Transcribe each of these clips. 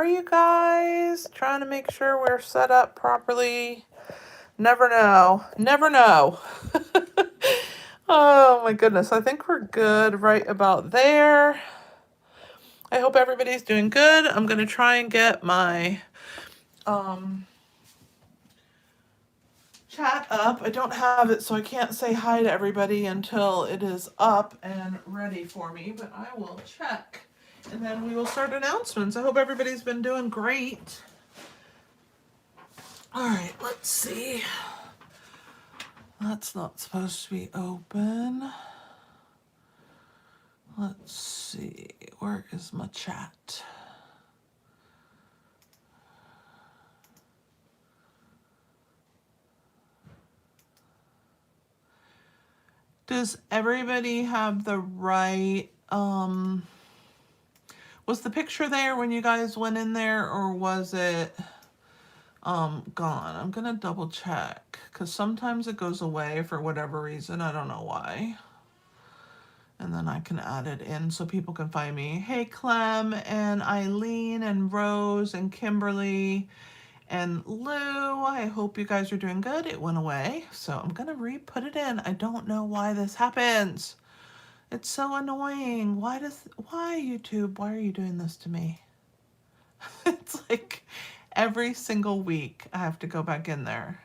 Sorry, you guys. Trying to make sure we're set up properly. Never know. Never know. Oh my goodness. I think we're good right about there. I hope everybody's doing good. I'm going to try and get my chat up. I don't have it, so I can't say hi to everybody until it is up and ready for me, but I will check. And then we will start announcements. I hope everybody's been doing great. All right, let's see. That's not supposed to be open. Let's see. Where is my chat? Does everybody have the right, was the picture there when you guys went in there, or was it gone? I'm gonna double check because sometimes it goes away for whatever reason. I don't know why. And then I can add it in so people can find me. Hey, Clem and Eileen and Rose and Kimberly and Lou. I hope you guys are doing good. It went away, so I'm gonna re-put it in. I don't know why this happens. It's so annoying. Why YouTube? Why are you doing this to me? It's like every single week I have to go back in there.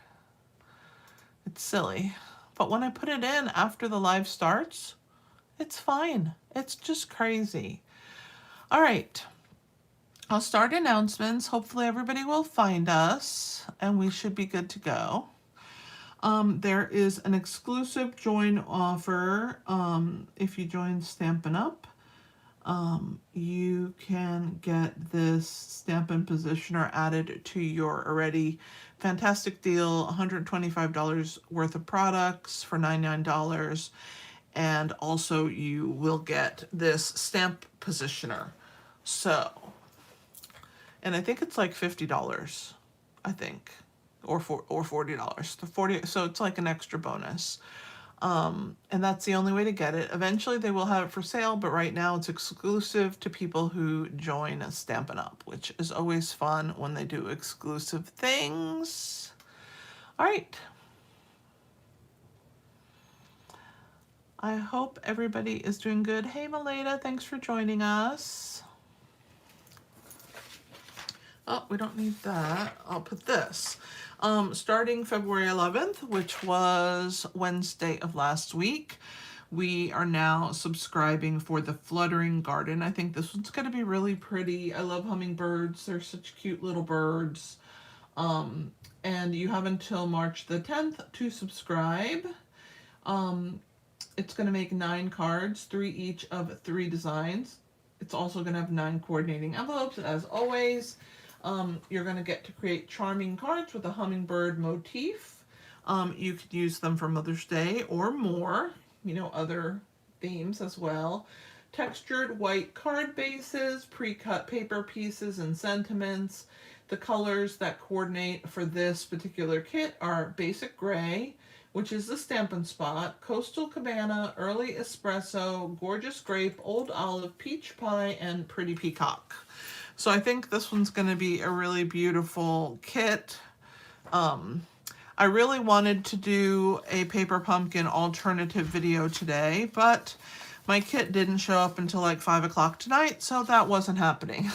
It's silly. But when I put it in after the live starts, it's fine. It's just crazy. All right. I'll start announcements. Hopefully everybody will find us and we should be good to go. There is an exclusive join offer. If you join Stampin' Up, you can get this Stampin' Positioner added to your already fantastic deal, $125 worth of products for $99. And also you will get this stamp positioner. So, and I think it's like $50, I think, or $40. The 40, so it's like an extra bonus. And that's the only way to get it. Eventually they will have it for sale, but right now it's exclusive to people who join Stampin' Up, which is always fun when they do exclusive things. All right. I hope everybody is doing good. Hey, Maleda, thanks for joining us. Oh, we don't need that. I'll put this. Starting February 11th, which was Wednesday of last week, we are now subscribing for the Fluttering Garden. I think this one's going to be really pretty. I love hummingbirds. They're such cute little birds. And you have until March the 10th to subscribe. It's going to make 9 cards, 3 each of 3 designs. It's also going to have 9 coordinating envelopes, as always. You're going to get to create charming cards with a hummingbird motif. You could use them for Mother's Day or more, you know, other themes as well. Textured white card bases, pre-cut paper pieces and sentiments. The colors that coordinate for this particular kit are Basic Gray, which is the Stampin' Spot, Coastal Cabana, Early Espresso, Gorgeous Grape, Old Olive, Peach Pie, and Pretty Peacock. So I think this one's going to be a really beautiful kit. I really wanted to do a paper pumpkin alternative video today, but my kit didn't show up until like 5 o'clock tonight, so that wasn't happening.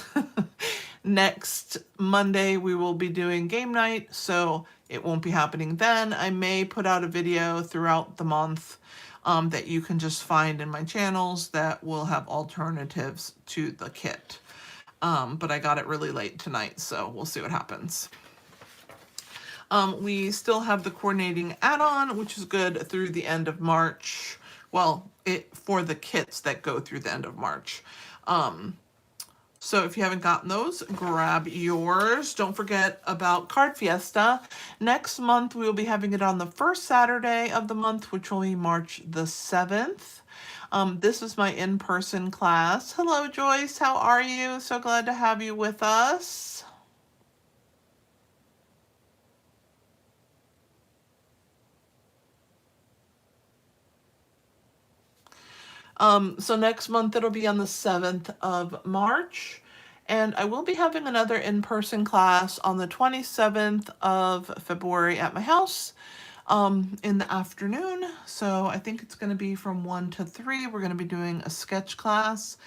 Next Monday we will be doing game night, so it won't be happening then. I may put out a video throughout the month that you can just find in my channels that will have alternatives to the kit. But I got it really late tonight, so we'll see what happens. We still have the coordinating add-on, which is good through the end of March. Well, for the kits that go through the end of March. So if you haven't gotten those, grab yours. Don't forget about Card Fiesta. Next month, we will be having it on the first Saturday of the month, which will be March the 7th. This is my in-person class. Hello, Joyce. How are you? So glad to have you with us. So next month it'll be on the 7th of March. And I will be having another in-person class on the 27th of February at my house in the afternoon. So I think it's going to be from 1 to 3. We're going to be doing a sketch class,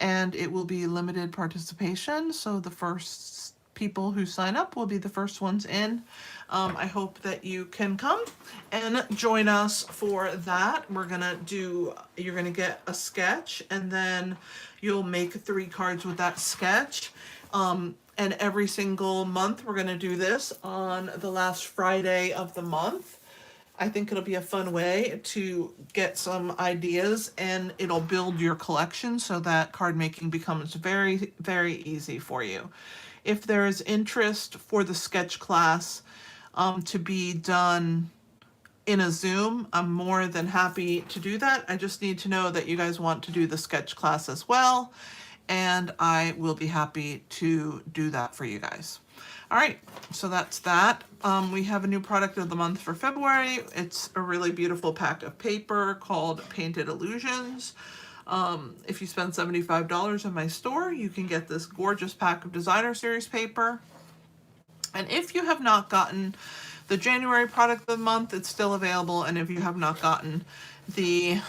and it will be limited participation. So the first people who sign up will be the first ones in. I hope that you can come and join us for that. You're gonna get a sketch, and then you'll make 3 cards with that sketch. And every single month we're gonna do this on the last Friday of the month. I think it'll be a fun way to get some ideas, and it'll build your collection so that card making becomes very, very easy for you. If there is interest for the sketch class to be done in a Zoom, I'm more than happy to do that. I just need to know that you guys want to do the sketch class as well, and I will be happy to do that for you guys. All right, so that's that. We have a new product of the month for February. It's a really beautiful pack of paper called Painted Illusions. If you spend $75 in my store, you can get this gorgeous pack of designer series paper. And if you have not gotten the January product of the month, it's still available. And if you have not gotten the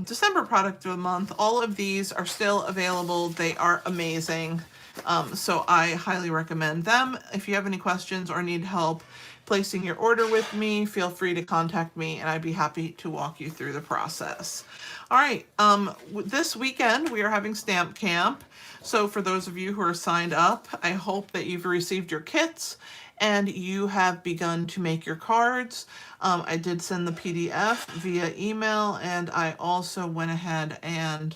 December product of the month, all of these are still available. They are amazing. So I highly recommend them. If you have any questions or need help placing your order with me, feel free to contact me and I'd be happy to walk you through the process. All right, this weekend we are having Stamp Camp. So for those of you who are signed up, I hope that you've received your kits and you have begun to make your cards. I did send the PDF via email, and I also went ahead and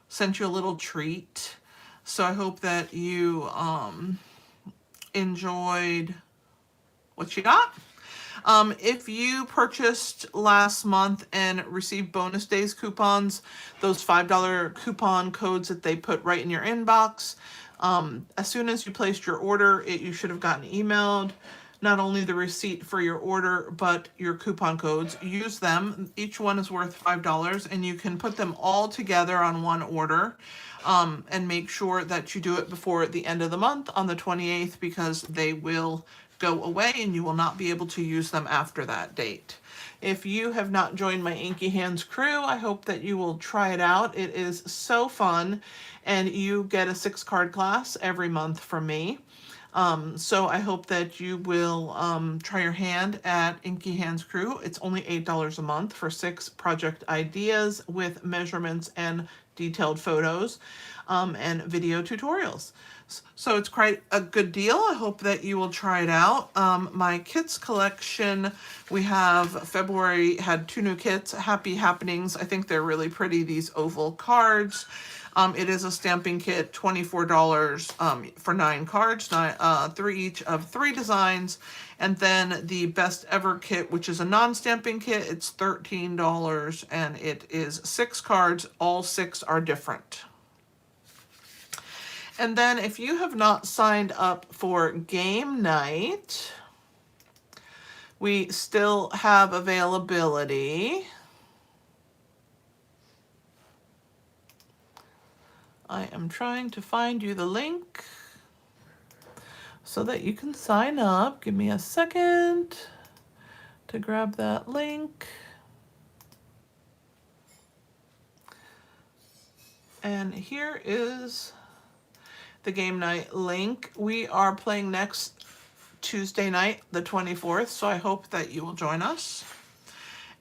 sent you a little treat. So I hope that you enjoyed what you got. If you purchased last month and received bonus days coupons, those $5 coupon codes that they put right in your inbox, as soon as you placed your order, you should have gotten emailed not only the receipt for your order, but your coupon codes. Use them. Each one is worth $5, and you can put them all together on one order. And make sure that you do it before the end of the month on the 28th, because they will go away and you will not be able to use them after that date. If you have not joined my Inky Hands crew, I hope that you will try it out. It is so fun, and you get a 6-card class every month from me. So I hope that you will try your hand at Inky Hands Crew. It's only $8 a month for 6 project ideas with measurements and detailed photos and video tutorials. So it's quite a good deal. I hope that you will try it out. My kits collection, we have February had 2 new kits, Happy Happenings. I think they're really pretty, these oval cards. It is a stamping kit, $24 for 9 cards, 3 each of 3 designs. And then the Best Ever kit, which is a non-stamping kit, it's $13, and it is 6 cards. All 6 are different. And then if you have not signed up for game night, we still have availability. I am trying to find you the link so that you can sign up. Give me a second to grab that link. And here is the game night link. We are playing next Tuesday night, the 24th, so I hope that you will join us.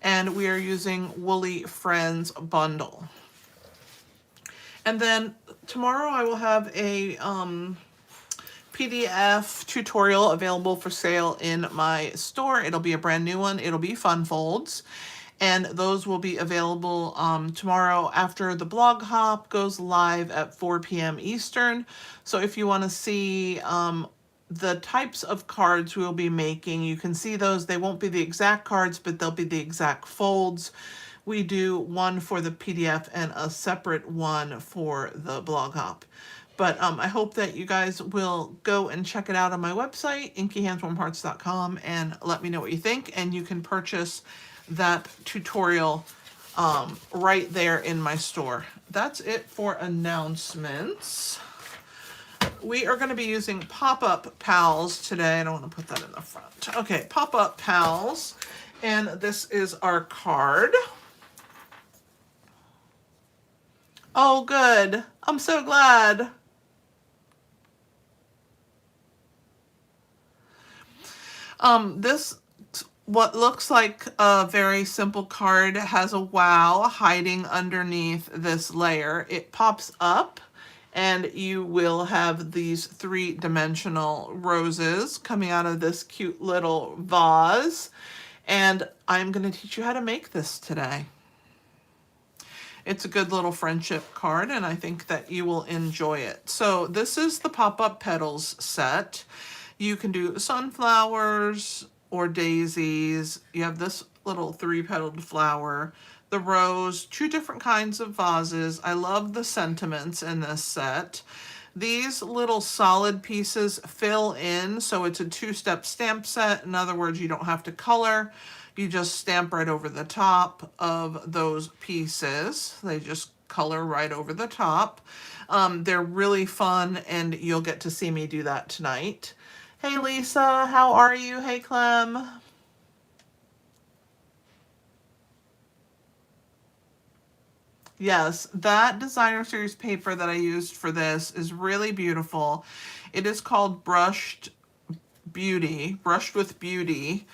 And we are using Woolly Friends Bundle. And then tomorrow I will have a PDF tutorial available for sale in my store. It'll be a brand new one. It'll be Fun Folds. And those will be available tomorrow after the blog hop goes live at 4 p.m. Eastern. So if you want to see the types of cards we'll be making, you can see those. They won't be the exact cards, but they'll be the exact folds. We do one for the PDF and a separate one for the blog hop. But I hope that you guys will go and check it out on my website, inkyhandswarmhearts.com, and let me know what you think. And you can purchase that tutorial right there in my store. That's it for announcements. We are going to be using Pop Up Pals today. I don't want to put that in the front. Okay, Pop Up Pals. And this is our card. Oh, good. I'm so glad. This, what looks like a very simple card, has a wow hiding underneath this layer. It pops up and you will have these 3-dimensional roses coming out of this cute little vase. And I'm going to teach you how to make this today. It's a good little friendship card, and I think that you will enjoy it. So this is the Pop Up Petals set. You can do sunflowers or daisies. You have this little 3-petaled flower, the rose, 2 different kinds of vases. I love the sentiments in this set. These little solid pieces fill in, so it's a 2-step stamp set. In other words, you don't have to color. You just stamp right over the top of those pieces. They just color right over the top. They're really fun, and you'll get to see me do that tonight. Hey Lisa, how are you? Hey Clem. Yes, that designer series paper that I used for this is really beautiful. It is called Brushed with Beauty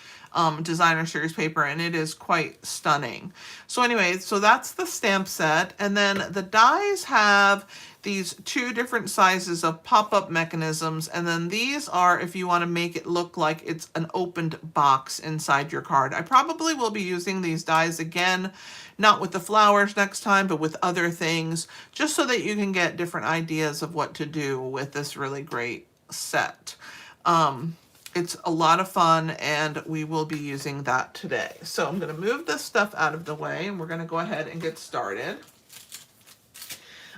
designer series paper, and it is quite stunning. So anyway, so that's the stamp set, and then the dies have these 2 different sizes of pop-up mechanisms, and then these are if you want to make it look like it's an opened box inside your card. I probably will be using these dies again, not with the flowers next time, but with other things, just so that you can get different ideas of what to do with this really great set. It's a lot of fun, and we will be using that today. So I'm going to move this stuff out of the way, and we're going to go ahead and get started.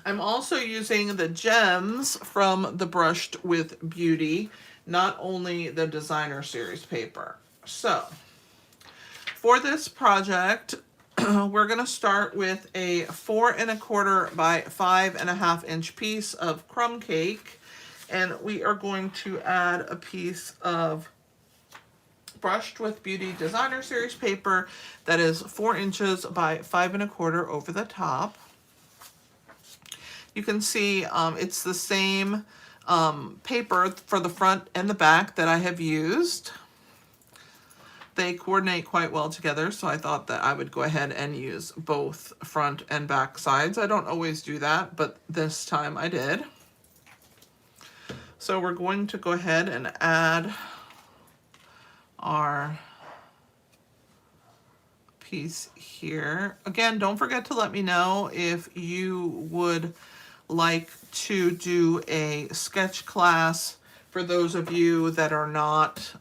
I'm also using the gems from the Brushed with Beauty, not only the designer series paper. So for this project, we're going to start with a 4 1/4 by 5 1/2 inch piece of crumb cake. And we are going to add a piece of Brushed with Beauty designer series paper that is 4 inches by 5 1/4 over the top. You can see it's the same paper for the front and the back that I have used. They coordinate quite well together, so I thought that I would go ahead and use both front and back sides. I don't always do that, but this time I did. So we're going to go ahead and add our piece here. Again, don't forget to let me know if you would like to do a sketch class for those of you that are not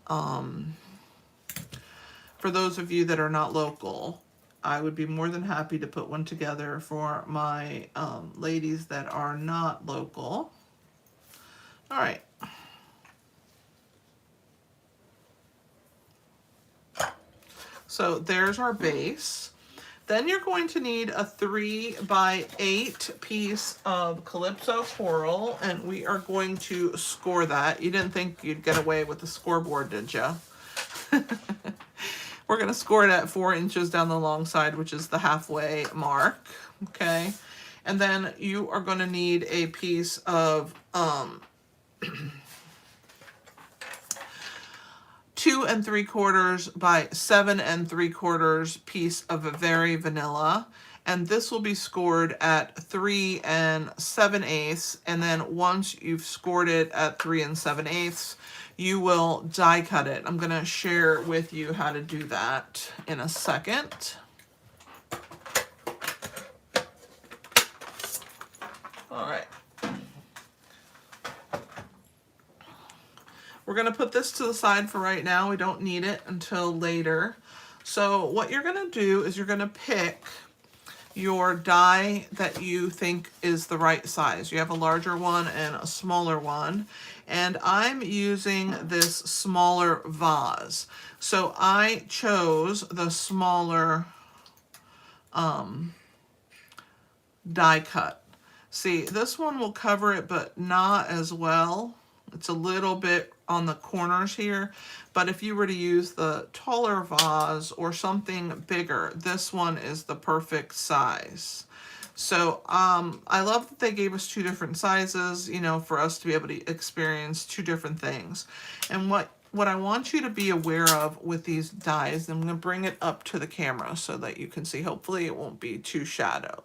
local. I would be more than happy to put one together for my ladies that are not local. All right. So there's our base. Then you're going to need a 3 by 8 piece of Calypso coral, and we are going to score that. You didn't think you'd get away with the scoreboard, did you? We're going to score it at 4 inches down the long side, which is the halfway mark. Okay. And then you are going to need a piece of 2 3/4 by 7 3/4 piece of Very Vanilla, and this will be scored at 3 7/8, and then once you've scored it at 3 7/8, you will die cut it. I'm going to share with you how to do that in a second. All right. We're going to put this to the side for right now. We don't need it until later. So what you're going to do is you're going to pick your die that you think is the right size. You have a larger one and a smaller one. And I'm using this smaller vase. So I chose the smaller die cut. See, this one will cover it, but not as well. It's a little bit on the corners here, but if you were to use the taller vase or something bigger, this one is the perfect size. So I love that they gave us two different sizes, you know, for us to be able to experience two different things. And what I want you to be aware of with these dies, I'm going to bring it up to the camera so that you can see. Hopefully it won't be too shadowed.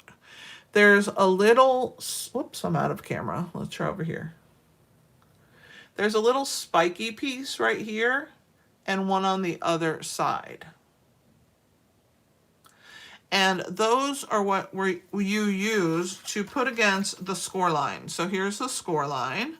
There's a little, whoops, I'm out of camera. Let's try over here. There's a little spiky piece right here and one on the other side. And those are what you use to put against the score line. So here's the score line.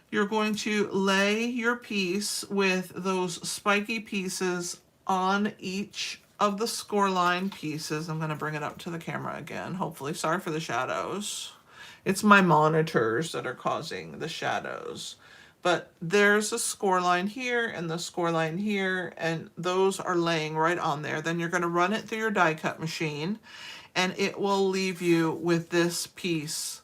You're going to lay your piece with those spiky pieces on each of the score line pieces. I'm going to bring it up to the camera again, hopefully. Sorry for the shadows. It's my monitors that are causing the shadows. But there's a score line here and the score line here, and those are laying right on there. Then you're going to run it through your die cut machine, and it will leave you with this piece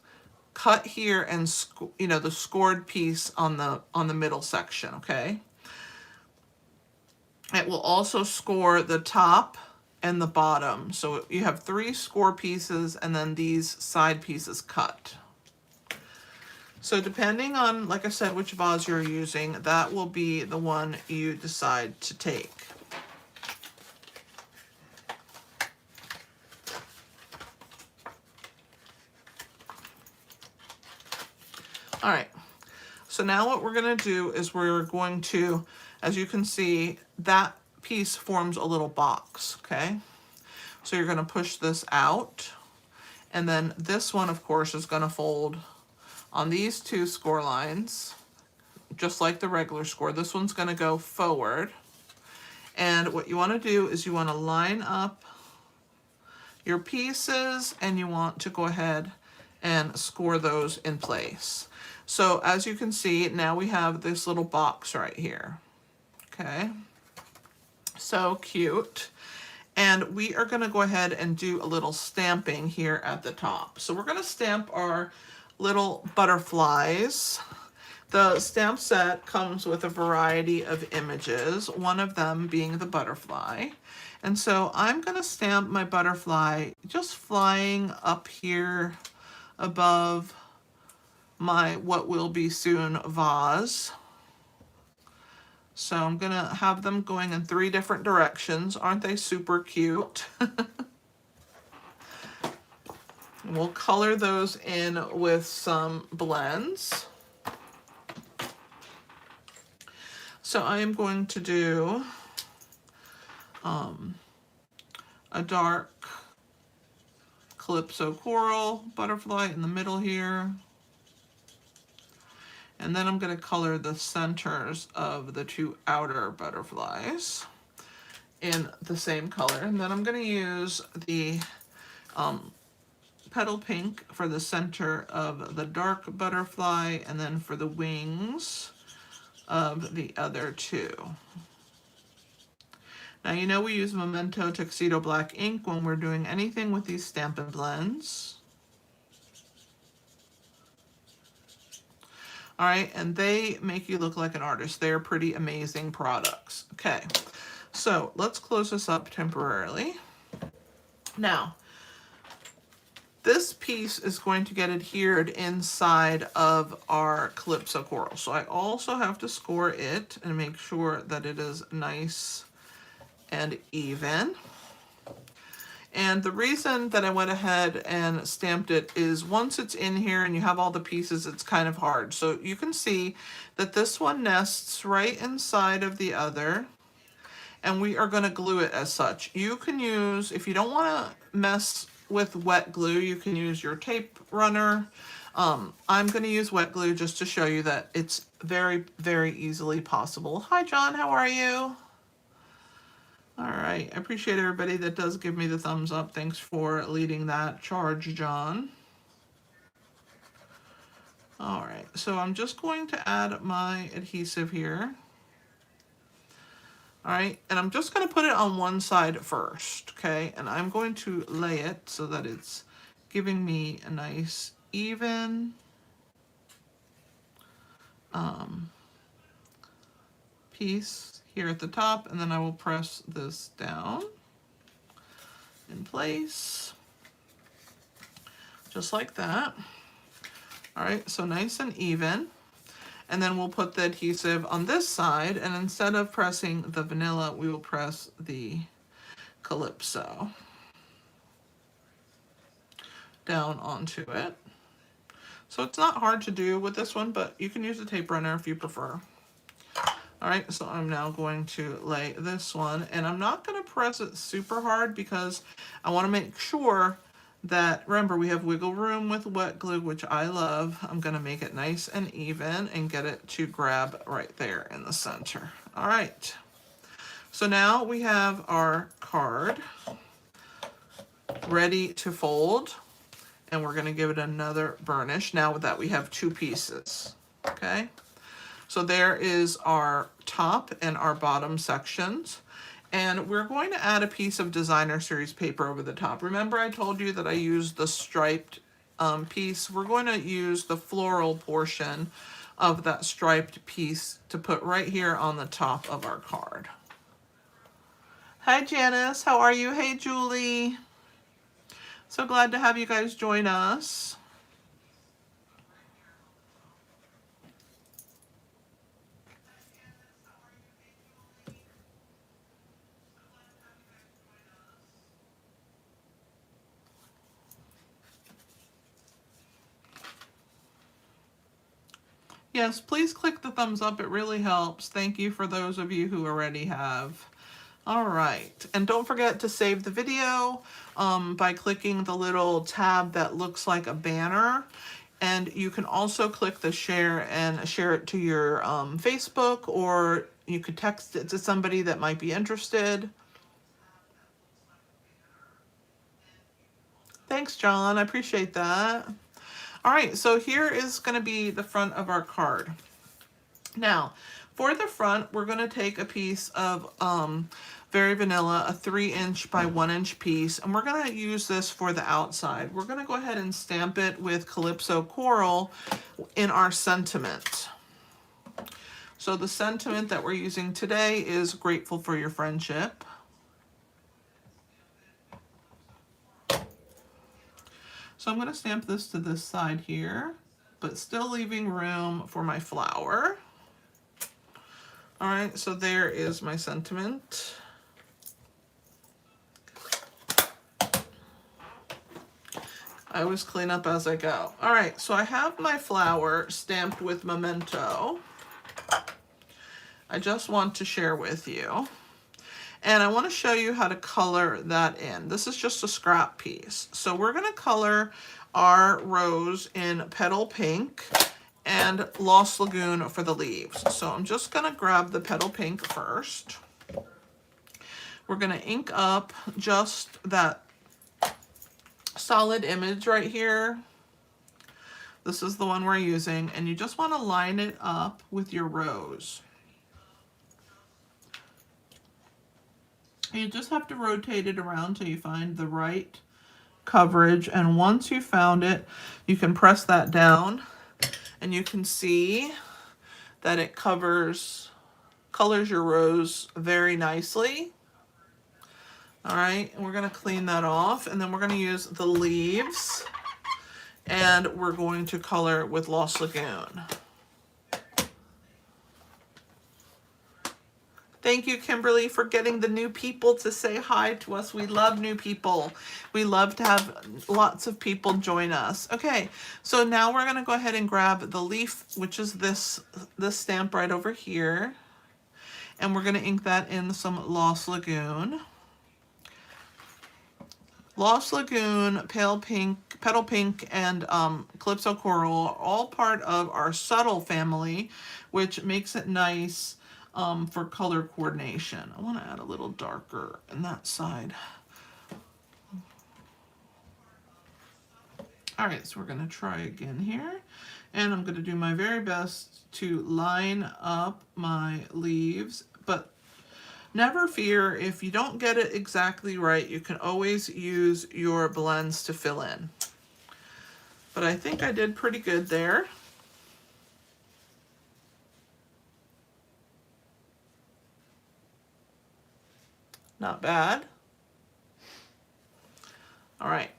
cut here and, you know, the scored piece on the middle section, okay? It will also score the top and the bottom. So you have 3 score pieces and then these side pieces cut. So depending on, like I said, which vase you're using, that will be the one you decide to take. All right, so now what we're going to do is we're going to, as you can see, that piece forms a little box, okay? So you're going to push this out, and then this one, of course, is going to fold on these 2 score lines, just like the regular score. This one's going to go forward, and what you want to do is you want to line up your pieces, and you want to go ahead and score those in place. So as you can see, now we have this little box right here. Okay, so cute. And we are going to go ahead and do a little stamping here at the top. So we're going to stamp our little butterflies. The stamp set comes with a variety of images, one of them being the butterfly. And so I'm going to stamp my butterfly just flying up here above my what will be soon vase. So I'm going to have them going in 3 different directions. Aren't they super cute? We'll color those in with some blends. So I am going to do a dark Calypso Coral butterfly in the middle here. And then I'm going to color the centers of the 2 outer butterflies in the same color. And then I'm going to use the petal pink for the center of the dark butterfly, and then for the wings of the other 2. Now, you know we use Memento Tuxedo Black ink when we're doing anything with these Stampin' Blends. All right, and they make you look like an artist. They're pretty amazing products. Okay, so let's close this up temporarily. Now, this piece is going to get adhered inside of our Calypso Coral. So I also have to score it and make sure that it is nice and even. And the reason that I went ahead and stamped it is once it's in here and you have all the pieces, it's kind of hard. So you can see that this one nests right inside of the other, and we are going to glue it as such. You can use, if you don't want to mess with wet glue, you can use your tape runner. I'm going to use wet glue just to show you that it's very, very easily possible. Hi, John. How are you? All right. I appreciate everybody that does give me the thumbs up. Thanks for leading that charge, John. All right. So I'm just going to add my adhesive here. All right, and I'm just going to put it on one side first, okay? And I'm going to lay it so that it's giving me a nice even piece here at the top, and then I will press this down in place, just like that. All right, so nice and even. And then we'll put the adhesive on this side, and instead of pressing the vanilla, we will press the Calypso down onto it. So it's not hard to do with this one, but you can use a tape runner if you prefer. All right, so I'm now going to lay this one, and I'm not going to press it super hard because I want to make sure that, remember, we have wiggle room with wet glue, which I love. I'm going to make it nice and even and get it to grab right there in the center. All right, so now we have our card ready to fold, and we're going to give it another burnish now that we have two pieces, okay? So there is our top and our bottom sections. And we're going to add a piece of designer series paper over the top. Remember I told you that I used the striped piece? We're going to use the floral portion of that striped piece to put right here on the top of our card. Hi Janice, how are you? Hey Julie. So glad to have you guys join us. Yes, please click the thumbs up. It really helps. Thank you for those of you who already have. All right, and don't forget to save the video by clicking the little tab that looks like a banner. And you can also click the share and share it to your Facebook, or you could text it to somebody that might be interested. Thanks, John. I appreciate that. All right, so here is going to be the front of our card. Now, for the front, we're going to take a piece of Very Vanilla, a 3" by 1" piece, and we're going to use this for the outside. We're going to go ahead and stamp it with Calypso Coral in our sentiment. So the sentiment that we're using today is Grateful for Your Friendship. So I'm going to stamp this to this side here, but still leaving room for my flower. All right, so there is my sentiment. I always clean up as I go. All right, so I have my flower stamped with Memento. I just want to share with you. And I want to show you how to color that in. This is just a scrap piece. So we're going to color our rose in Petal Pink and Lost Lagoon for the leaves. So I'm just going to grab the Petal Pink first. We're going to ink up just that solid image right here. This is the one we're using, and you just want to line it up with your rose. You just have to rotate it around till you find the right coverage, and once you found it, you can press that down and you can see that it colors your rose very nicely. All right, and we're going to clean that off, and then we're going to use the leaves, and we're going to color with Lost Lagoon. Thank you, Kimberly, for getting the new people to say hi to us. We love new people. We love to have lots of people join us. Okay, so now we're going to go ahead and grab the leaf, which is this stamp right over here, and we're going to ink that in some Lost Lagoon. Lost Lagoon, Pale Pink, Petal Pink, and Calypso Coral are all part of our subtle family, which makes it nice for color coordination. I want to add a little darker in that side. All right, so we're going to try again here. And I'm going to do my very best to line up my leaves, but Never fear, if you don't get it exactly right, you can always use your blends to fill in. But I think I did pretty good there. Not bad. All right.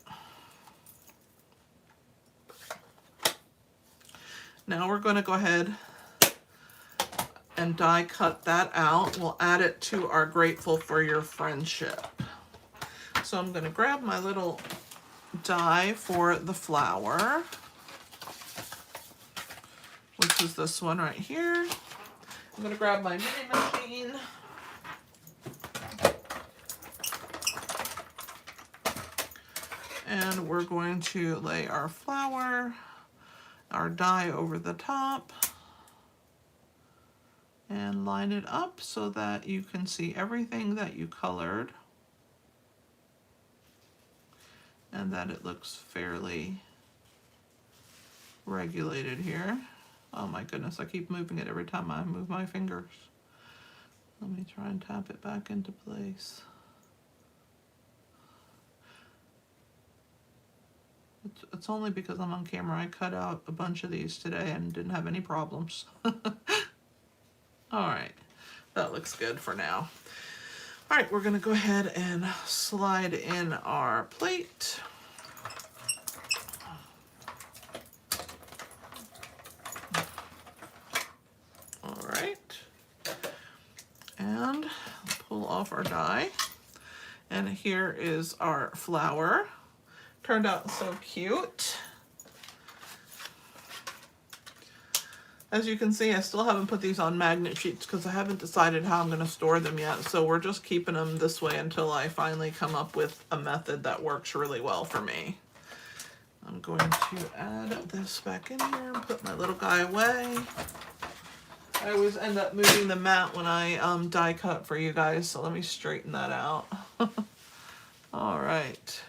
Now we're going to go ahead and die cut that out. We'll add it to our Grateful for Your Friendship. So I'm going to grab my little die for the flower, which is this one right here. I'm going to grab my mini machine. And we're going to lay our flower, our die over the top, and line it up so that you can see everything that you colored and that it looks fairly regulated here. Oh my goodness, I keep moving it every time I move my fingers. Let me try and tap it back into place. It's only because I'm on camera. I cut out a bunch of these today and didn't have any problems. All right, that looks good for now. All right, we're gonna go ahead and slide in our plate. All right, and pull off our die. And here is our flower. Turned out so cute. As you can see, I still haven't put these on magnet sheets because I haven't decided how I'm going to store them yet. So we're just keeping them this way until I finally come up with a method that works really well for me. I'm going to add this back in here and put my little guy away. I always end up moving the mat when I die cut for you guys, so let me straighten that out. All right.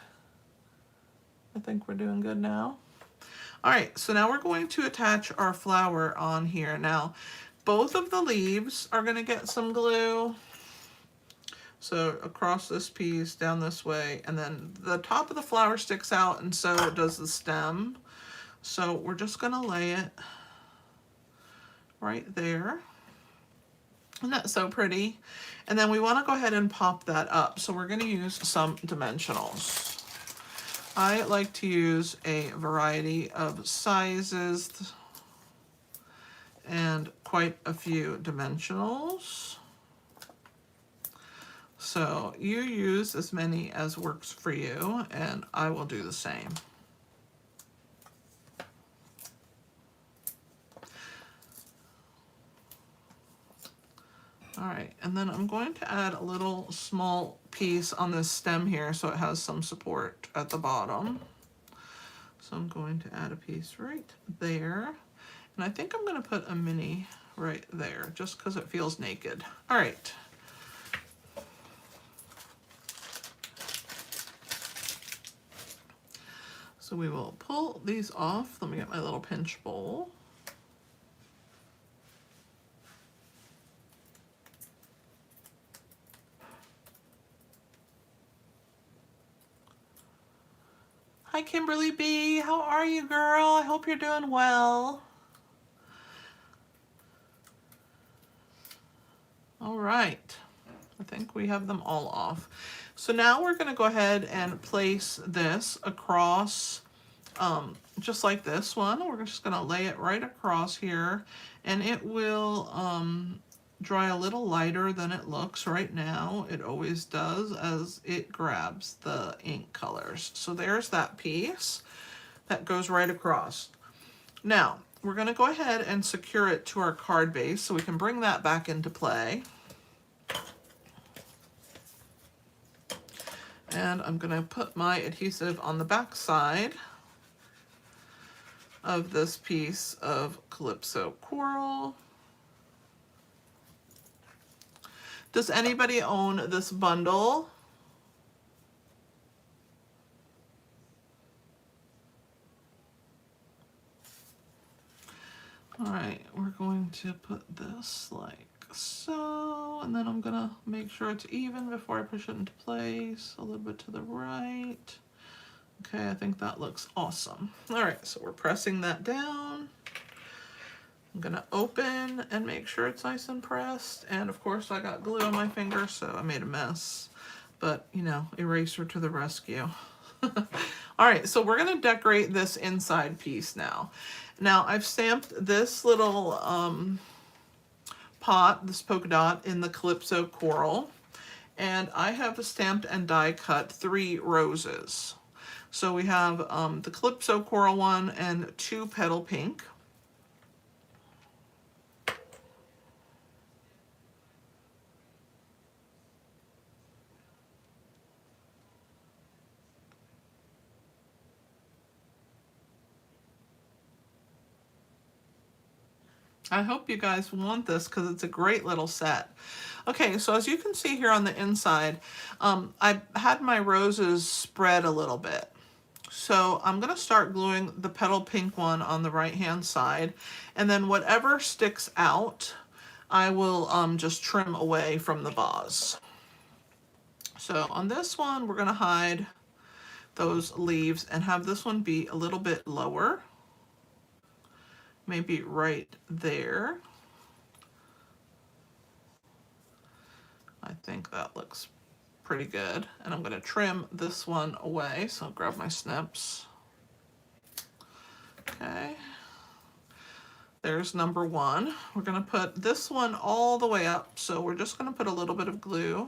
I think we're doing good now. All right, so now we're going to attach our flower on here. Now, both of the leaves are going to get some glue. So across this piece, down this way, and then the top of the flower sticks out, and so does the stem. So we're just going to lay it right there. Isn't that so pretty? And then we want to go ahead and pop that up. So we're going to use some dimensionals. I like to use a variety of sizes and quite a few dimensionals. So you use as many as works for you, and I will do the same. All right, and then I'm going to add a little small piece on this stem here so it has some support at the bottom. So I'm going to add a piece right there. And I think I'm going to put a mini right there just because it feels naked. All right. So we will pull these off. Let me get my little pinch bowl. Hi, Kimberly B. How are you, girl? I hope you're doing well. All right. I think we have them all off. So now we're going to go ahead and place this across, just like this one. We're just going to lay it right across here, and it will dry a little lighter than it looks right now. It always does as it grabs the ink colors. So there's that piece that goes right across. Now, we're going to go ahead and secure it to our card base so we can bring that back into play. And I'm going to put my adhesive on the back side of this piece of Calypso Coral. Does anybody own this bundle? All right, we're going to put this like so. go, and then I'm gonna make sure it's even before I push it into place. A little bit to the right. Okay, I think that looks awesome. All right, so we're pressing that down. I'm gonna open and make sure it's nice and pressed. And of course I got glue on my finger, so I made a mess. But you know, eraser to the rescue. All right, so we're gonna decorate this inside piece now. Now I've stamped this little pot, this polka dot, in the Calypso Coral. And I have stamped and die cut 3 roses. So we have the Calypso Coral one and 2 Petal Pink. I hope you guys want this because it's a great little set. Okay, so as you can see here on the inside, I had my roses spread a little bit. So I'm going to start gluing the Petal Pink one on the right hand side, and then whatever sticks out, I will just trim away from the vase. So on this one, we're going to hide those leaves and have this one be a little bit lower. Maybe right there. I think that looks pretty good. And I'm going to trim this one away. So I'll grab my snips. Okay. There's number 1. We're going to put this one all the way up. So we're just going to put a little bit of glue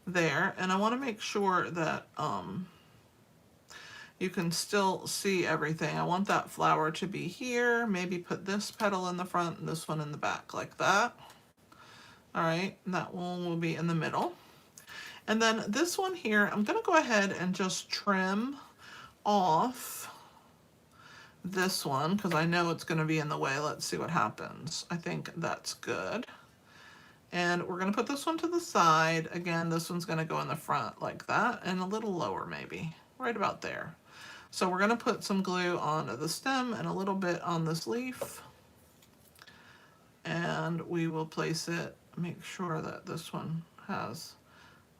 there. And I want to make sure that you can still see everything. I want that flower to be here. Maybe put this petal in the front and this one in the back like that. All right, and that one will be in the middle. And then this one here, I'm gonna go ahead and just trim off this one because I know it's gonna be in the way. Let's see what happens. I think that's good. And we're gonna put this one to the side. Again, this one's gonna go in the front like that and a little lower maybe, right about there. So we're going to put some glue on the stem and a little bit on this leaf. And we will place it, make sure that this one has,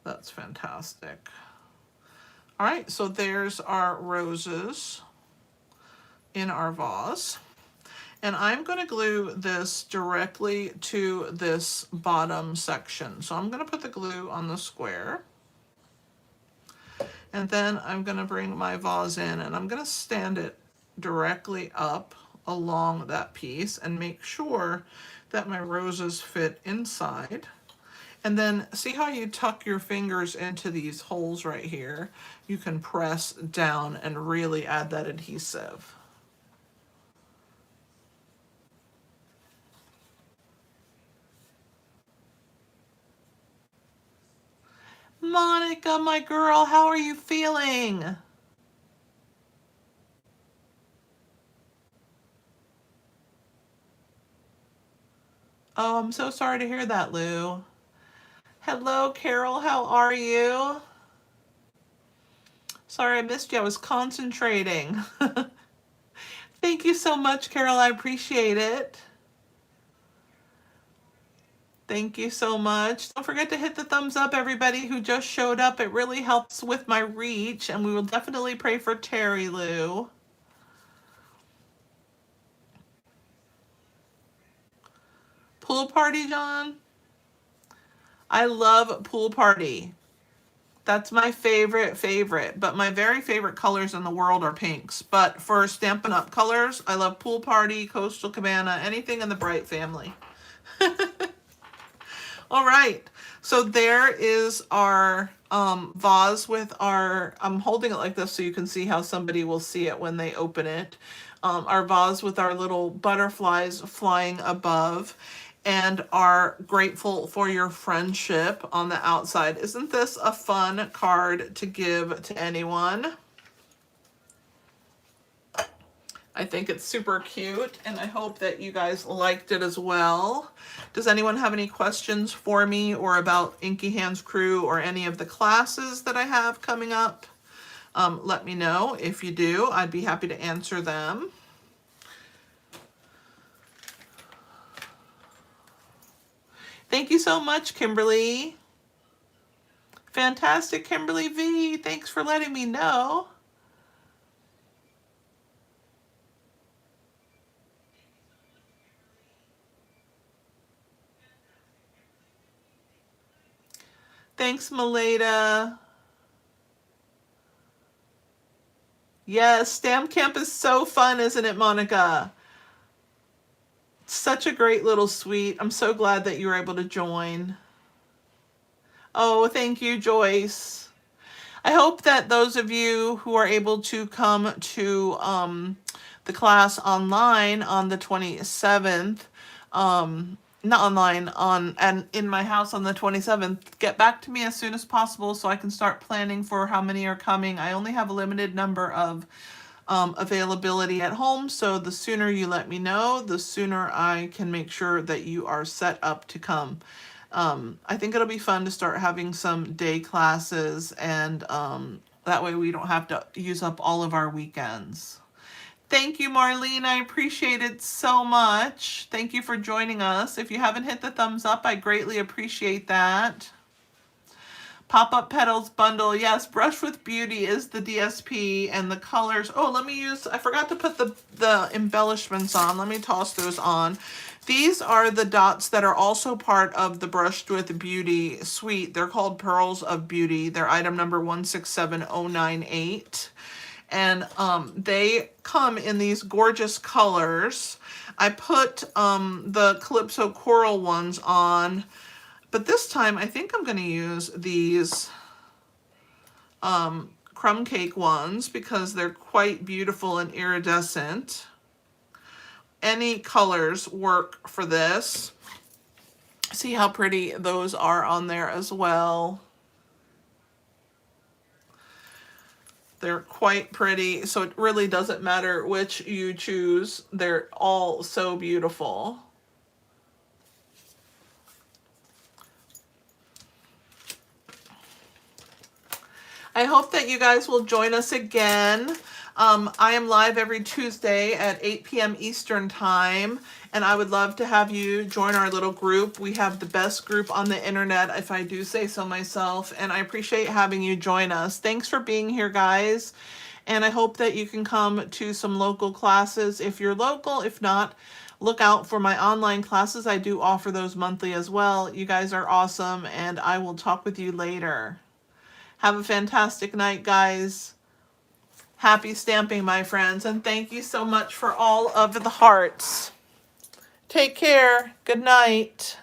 that's fantastic. All right, so there's our roses in our vase. And I'm going to glue this directly to this bottom section. So I'm going to put the glue on the square. And then I'm going to bring my vase in and I'm going to stand it directly up along that piece and make sure that my roses fit inside. And then see how you tuck your fingers into these holes right here? You can press down and really add that adhesive. Monica, my girl, how are you feeling? Oh, I'm so sorry to hear that, Lou. Hello, Carol, how are you? Sorry I missed you, I was concentrating. Thank you so much, Carol, I appreciate it. Thank you so much. Don't forget to hit the thumbs up, everybody who just showed up. It really helps with my reach, and we will definitely pray for Terry Lou. Pool party, John? I love pool party. That's my favorite. But my very favorite colors in the world are pinks. But for Stampin' Up colors, I love pool party, Coastal Cabana, anything in the bright family. All right, so there is our vase with our, I'm holding it like this so you can see how somebody will see it when they open it. Our vase with our little butterflies flying above and our grateful for your friendship on the outside. Isn't this a fun card to give to anyone? I think it's super cute, and I hope that you guys liked it as well. Does anyone have any questions for me or about Inky Hands Crew or any of the classes that I have coming up? Let me know. If you do, I'd be happy to answer them. Thank you so much, Kimberly. Fantastic, Kimberly V. Thanks for letting me know. Thanks, Maleta. Yes, Stamp Camp is so fun, isn't it, Monica? Such a great little suite. I'm so glad that you were able to join. Oh, thank you, Joyce. I hope that those of you who are able to come to the class online on the 27th, not online, and in my house on the 27th, get back to me as soon as possible so I can start planning for how many are coming. I only have a limited number of availability at home, so the sooner you let me know, the sooner I can make sure that you are set up to come. I think it'll be fun to start having some day classes, and that way we don't have to use up all of our weekends. Thank you, Marlene. I appreciate it so much. Thank you for joining us. If you haven't hit the thumbs up, I greatly appreciate that. Pop Up Petals Bundle. Yes, Brush with Beauty is the DSP, and the colors. Oh, let me use, I forgot to put the embellishments on. Let me toss those on. These are the dots that are also part of the Brushed with Beauty suite. They're called Pearls of Beauty. They're item number 167098. And they come in these gorgeous colors. I put the Calypso Coral ones on, but this time I think I'm going to use these crumb cake ones because they're quite beautiful and iridescent. Any colors work for this. See how pretty those are on there as well. They're quite pretty, so it really doesn't matter which you choose. They're all so beautiful. I hope that you guys will join us again. I am live every Tuesday at 8 p.m. Eastern Time, and I would love to have you join our little group. We have the best group on the internet, if I do say so myself, and I appreciate having you join us. Thanks for being here, guys, and I hope that you can come to some local classes if you're local. If not, look out for my online classes. I do offer those monthly as well. You guys are awesome, and I will talk with you later. Have a fantastic night, guys. Happy stamping, my friends, and thank you so much for all of the hearts. Take care. Good night.